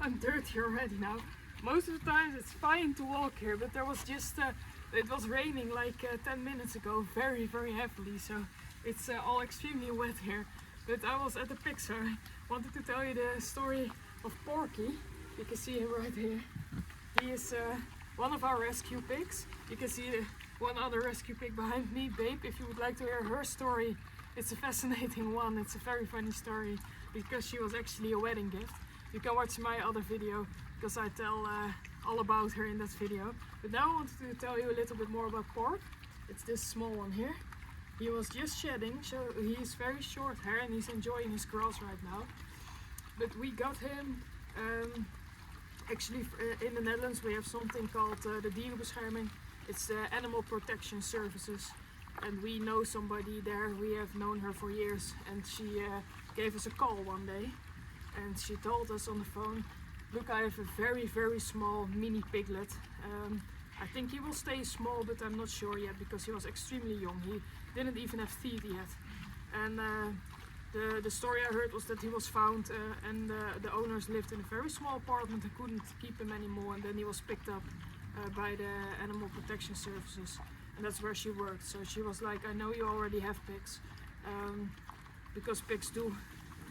I'm dirty already now. Most of the times it's fine to walk here, but there was just, it was raining like 10 minutes ago, very, very heavily, so it's all extremely wet here. But I was at the pig, so I wanted to tell you the story of Porky. You can see him right here. He is one of our rescue pigs. You can see one other rescue pig behind me, Babe. If you would like to hear her story, it's a fascinating one. It's a very funny story because she was actually a wedding gift. You can watch my other video because I tell all about her in that video. But now I wanted to tell you a little bit more about Pork. It's this small one here. He was just shedding, so he's very short hair and he's enjoying his grass right now. But we got him, actually in the Netherlands we have something called the dierenbescherming. It's the Animal Protection Services. And we know somebody there, we have known her for years. And she gave us a call one day. And she told us on the phone, look, I have a very, very small mini piglet. I think he will stay small, but I'm not sure yet because he was extremely young. He didn't even have teeth yet. And the story I heard was that he was found and the owners lived in a very small apartment and couldn't keep him anymore. And then he was picked up by the Animal Protection Services. And that's where she worked. So she was like, I know you already have pigs. Because pigs do,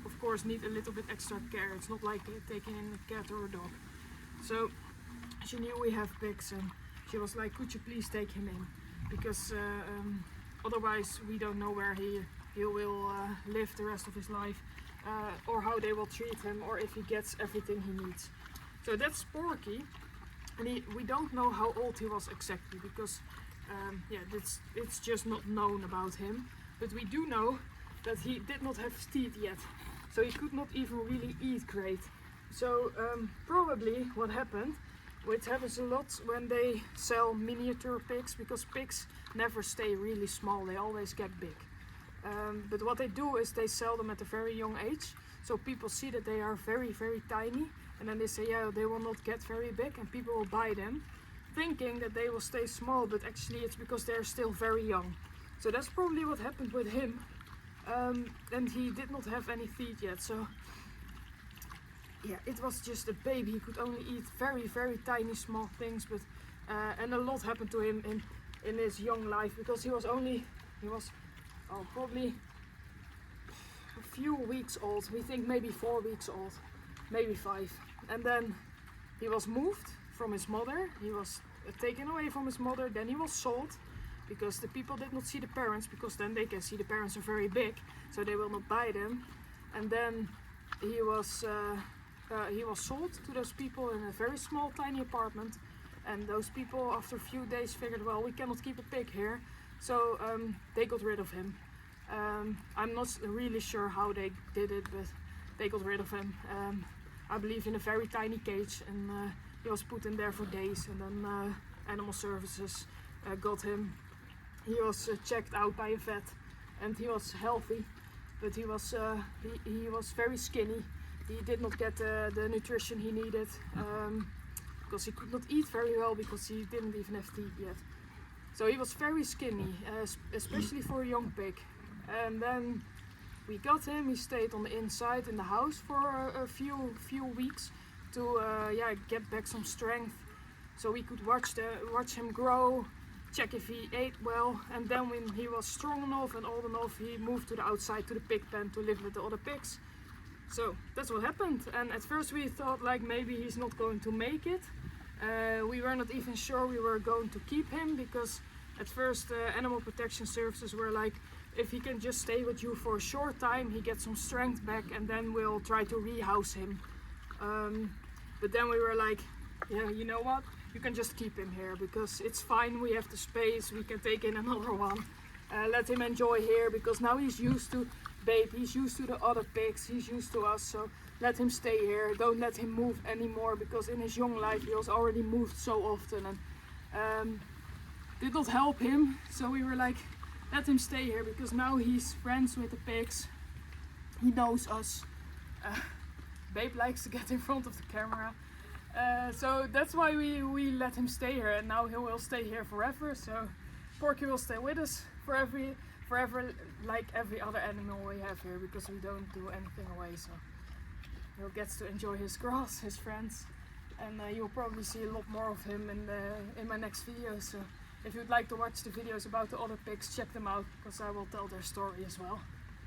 of course, need a little bit extra care. It's not like taking in a cat or a dog. So she knew we have pigs and she was like, could you please take him in? Because otherwise we don't know where he will live the rest of his life, or how they will treat him, or if he gets everything he needs. So that's Porky, and we don't know how old he was exactly because yeah, it's just not known about him. But we do know that he did not have teeth yet, so he could not even really eat great. So probably what happened, which happens a lot when they sell miniature pigs, because pigs never stay really small, they always get big. But what they do is they sell them at a very young age, so people see that they are very, very tiny, and then they say, yeah, they will not get very big, and people will buy them, thinking that they will stay small, but actually it's because they're still very young. So that's probably what happened with him, and he did not have any teeth yet, so yeah, it was just a baby. He could only eat very, very tiny small things, but and a lot happened to him in his young life, because he was probably a few weeks old. We think maybe 4 weeks old, maybe 5. And then he was moved from his mother. He was taken away from his mother. Then he was sold because the people did not see the parents, because then they can see the parents are very big, so they will not buy them. And then he was sold to those people in a very small, tiny apartment. And those people, after a few days, figured, well, we cannot keep a pig here. So they got rid of him. I'm not really sure how they did it, but they got rid of him. I believe in a very tiny cage, and he was put in there for days. And then Animal Services got him. He was checked out by a vet, and he was healthy, but he was very skinny. He did not get the nutrition he needed, because he could not eat very well, because he didn't even have teeth yet. So he was very skinny, especially for a young pig. And then we got him. He stayed on the inside in the house for a few weeks to get back some strength, so we could watch him grow, check if he ate well. And then when he was strong enough and old enough, he moved to the outside, to the pig pen, to live with the other pigs. So that's what happened. And at first we thought like maybe he's not going to make it. We were not even sure we were going to keep him, because at first Animal Protection Services were like, if he can just stay with you for a short time, he gets some strength back, and then we'll try to rehouse him. But then we were like, yeah, you know what, you can just keep him here, because it's fine, we have the space, we can take in another one. Let him enjoy here, because now he's used to Babe, he's used to the other pigs, he's used to us, so let him stay here. Don't let him move anymore, because in his young life he was already moved so often, and did not help him. So we were like, let him stay here, because now he's friends with the pigs, he knows us. Babe likes to get in front of the camera, so that's why we let him stay here, and now he will stay here forever. So Porky will stay with us forever, like every other animal we have here, because we don't do anything away. So He gets to enjoy his grass, his friends, and you'll probably see a lot more of him in my next video. So if you'd like to watch the videos about the other pigs, check them out, because I will tell their story as well.